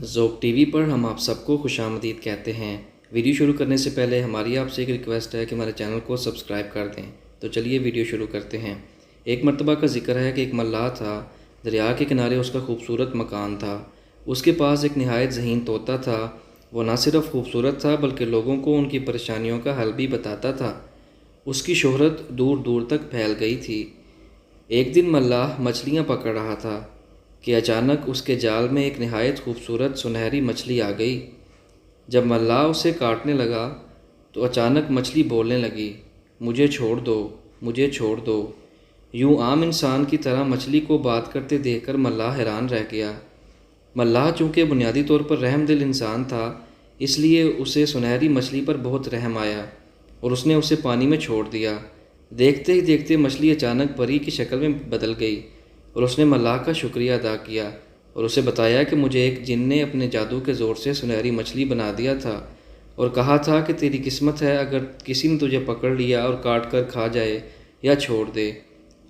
ذوق T V پر ہم آپ سب کو خوش آمدید کہتے ہیں۔ ویڈیو شروع کرنے سے پہلے ہماری آپ سے ایک ریکویسٹ ہے کہ ہمارے چینل کو سبسکرائب کر دیں۔ تو چلیے ویڈیو شروع کرتے ہیں۔ ایک مرتبہ کا ذکر ہے کہ ایک ملاح تھا، دریا کے کنارے اس کا خوبصورت مکان تھا۔ اس کے پاس ایک نہایت ذہین طوطا تھا۔ وہ نہ صرف خوبصورت تھا بلکہ لوگوں کو ان کی پریشانیوں کا حل بھی بتاتا تھا۔ اس کی شہرت دور دور تک پھیل گئی تھی۔ ایک دن ملاح مچھلیاں پکڑ رہا تھا کہ اچانک اس کے جال میں ایک نہایت خوبصورت سنہری مچھلی آ گئی۔ جب ملاح اسے کاٹنے لگا تو اچانک مچھلی بولنے لگی، مجھے چھوڑ دو، مجھے چھوڑ دو۔ یوں عام انسان کی طرح مچھلی کو بات کرتے دیکھ کر ملاح حیران رہ گیا۔ ملاح چونکہ بنیادی طور پر رحم دل انسان تھا، اس لیے اسے سنہری مچھلی پر بہت رحم آیا اور اس نے اسے پانی میں چھوڑ دیا۔ دیکھتے ہی دیکھتے مچھلی اچانک پری کی شکل میں بدل گئی اور اس نے ملاح کا شکریہ ادا کیا اور اسے بتایا کہ مجھے ایک جن نے اپنے جادو کے زور سے سنہری مچھلی بنا دیا تھا اور کہا تھا کہ تیری قسمت ہے اگر کسی نے تجھے پکڑ لیا اور کاٹ کر کھا جائے یا چھوڑ دے۔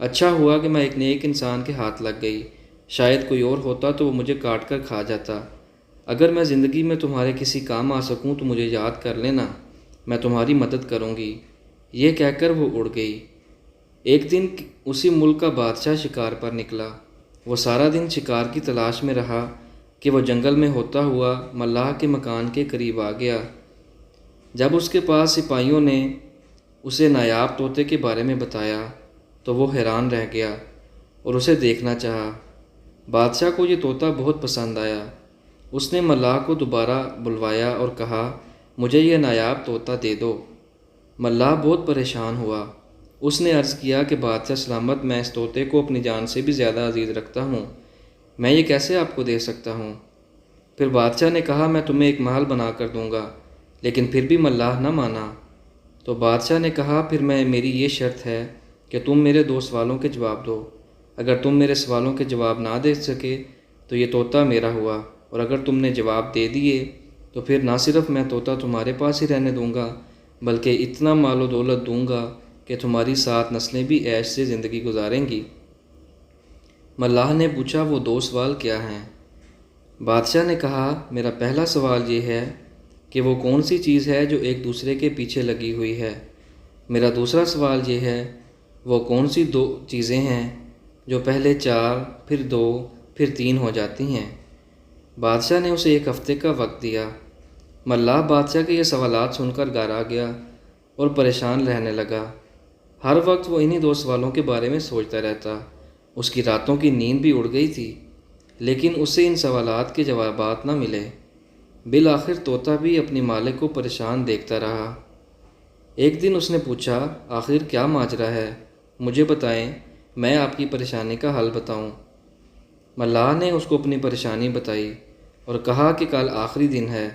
اچھا ہوا کہ میں ایک نیک انسان کے ہاتھ لگ گئی، شاید کوئی اور ہوتا تو وہ مجھے کاٹ کر کھا جاتا۔ اگر میں زندگی میں تمہارے کسی کام آ سکوں تو مجھے یاد کر لینا، میں تمہاری مدد کروں گی۔ یہ کہہ کر وہ اڑ گئی۔ ایک دن اسی ملک کا بادشاہ شکار پر نکلا۔ وہ سارا دن شکار کی تلاش میں رہا کہ وہ جنگل میں ہوتا ہوا ملاح کے مکان کے قریب آ گیا۔ جب اس کے پاس سپاہیوں نے اسے نایاب طوطے کے بارے میں بتایا تو وہ حیران رہ گیا اور اسے دیکھنا چاہا۔ بادشاہ کو یہ طوطا بہت پسند آیا۔ اس نے ملاح کو دوبارہ بلوایا اور کہا، مجھے یہ نایاب طوطا دے دو۔ ملاح بہت پریشان ہوا۔ اس نے عرض کیا کہ بادشاہ سلامت، میں اس طوطے کو اپنی جان سے بھی زیادہ عزیز رکھتا ہوں، میں یہ کیسے آپ کو دے سکتا ہوں؟ پھر بادشاہ نے کہا، میں تمہیں ایک محل بنا کر دوں گا، لیکن پھر بھی ملاح نہ مانا۔ تو بادشاہ نے کہا، پھر میری یہ شرط ہے کہ تم میرے 2 سوالوں کے جواب دو۔ اگر تم میرے سوالوں کے جواب نہ دے سکے تو یہ طوطا میرا ہوا، اور اگر تم نے جواب دے دیے تو پھر نہ صرف میں طوطا تمہارے پاس ہی رہنے دوں گا بلکہ اتنا مال و دولت دوں گا کہ تمہاری 7 نسلیں بھی عیش سے زندگی گزاریں گی۔ ملاح نے پوچھا، وہ 2 سوال کیا ہیں؟ بادشاہ نے کہا، میرا پہلا سوال یہ ہے کہ وہ کون سی چیز ہے جو ایک دوسرے کے پیچھے لگی ہوئی ہے۔ میرا دوسرا سوال یہ ہے، وہ کون سی 2 چیزیں ہیں جو پہلے 4 پھر 2 پھر 3 ہو جاتی ہیں؟ بادشاہ نے اسے 1 ہفتے کا وقت دیا۔ ملاح بادشاہ کے یہ سوالات سن کر گھر آ گیا اور پریشان رہنے لگا۔ ہر وقت وہ انہی 2 سوالوں کے بارے میں سوچتا رہتا۔ اس کی راتوں کی نیند بھی اڑ گئی تھی، لیکن اسے ان سوالات کے جوابات نہ ملے۔ بالآخر طوطا بھی اپنے مالک کو پریشان دیکھتا رہا۔ ایک دن اس نے پوچھا، آخر کیا ماجرا ہے؟ مجھے بتائیں، میں آپ کی پریشانی کا حل بتاؤں۔ ملاح نے اس کو اپنی پریشانی بتائی اور کہا کہ کل آخری دن ہے،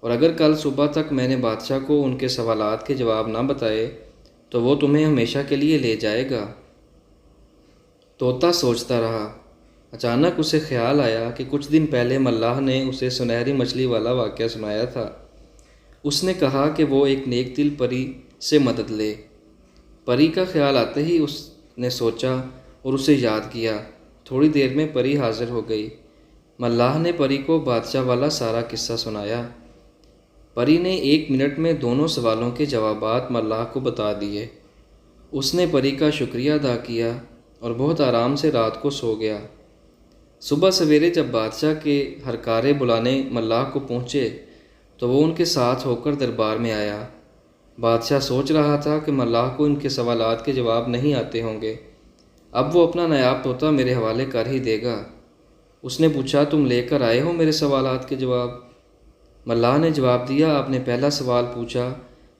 اور اگر کل صبح تک میں نے بادشاہ کو ان کے سوالات کے جواب نہ بتائے تو وہ تمہیں ہمیشہ کے لیے لے جائے گا۔ طوطا سوچتا رہا۔ اچانک اسے خیال آیا کہ کچھ دن پہلے ملاح نے اسے سنہری مچھلی والا واقعہ سنایا تھا۔ اس نے کہا کہ وہ ایک نیک دل پری سے مدد لے۔ پری کا خیال آتے ہی اس نے سوچا اور اسے یاد کیا۔ تھوڑی دیر میں پری حاضر ہو گئی۔ ملاح نے پری کو بادشاہ والا سارا قصہ سنایا۔ پری نے 1 منٹ میں دونوں سوالوں کے جوابات ملاح کو بتا دیے۔ اس نے پری کا شکریہ ادا کیا اور بہت آرام سے رات کو سو گیا۔ صبح سویرے جب بادشاہ کے ہرکارے بلانے ملاح کو پہنچے تو وہ ان کے ساتھ ہو کر دربار میں آیا۔ بادشاہ سوچ رہا تھا کہ ملاح کو ان کے سوالات کے جواب نہیں آتے ہوں گے، اب وہ اپنا نایاب طوطا میرے حوالے کر ہی دے گا۔ اس نے پوچھا، تم لے کر آئے ہو میرے سوالات کے جواب؟ ملاح نے جواب دیا، آپ نے پہلا سوال پوچھا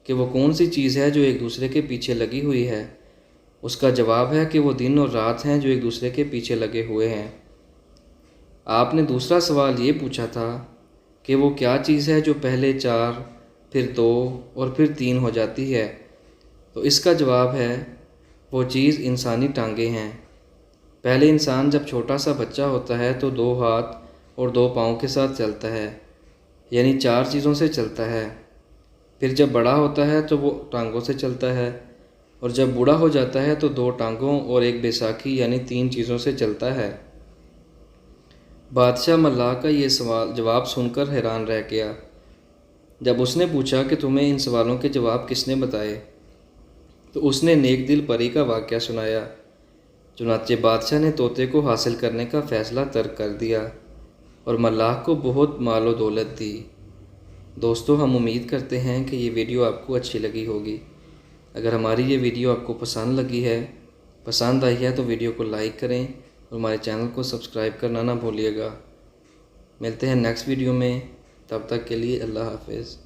کہ وہ کون سی چیز ہے جو ایک دوسرے کے پیچھے لگی ہوئی ہے۔ اس کا جواب ہے کہ وہ دن اور رات ہیں جو ایک دوسرے کے پیچھے لگے ہوئے ہیں۔ آپ نے دوسرا سوال یہ پوچھا تھا کہ وہ کیا چیز ہے جو پہلے 4 پھر 2 اور پھر 3 ہو جاتی ہے، تو اس کا جواب ہے، وہ چیز انسانی ٹانگیں ہیں۔ پہلے انسان جب چھوٹا سا بچہ ہوتا ہے تو 2 ہاتھ اور 2 پاؤں کے ساتھ چلتا ہے، یعنی 4 چیزوں سے چلتا ہے۔ پھر جب بڑا ہوتا ہے تو وہ ٹانگوں سے چلتا ہے، اور جب بوڑھا ہو جاتا ہے تو 2 ٹانگوں اور 1 بیساکھی یعنی 3 چیزوں سے چلتا ہے۔ بادشاہ ملاح کا یہ جواب سن کر حیران رہ گیا۔ جب اس نے پوچھا کہ تمہیں ان سوالوں کے جواب کس نے بتائے تو اس نے نیک دل پری کا واقعہ سنایا۔ چنانچہ بادشاہ نے طوطے کو حاصل کرنے کا فیصلہ ترک کر دیا اور ملاح کو بہت مال و دولت دی۔ دوستو، ہم امید کرتے ہیں کہ یہ ویڈیو آپ کو اچھی لگی ہوگی۔ اگر ہماری یہ ویڈیو آپ کو پسند آئی ہے تو ویڈیو کو لائک کریں اور ہمارے چینل کو سبسکرائب کرنا نہ بھولیے گا۔ ملتے ہیں نیکسٹ ویڈیو میں، تب تک کے لیے اللہ حافظ۔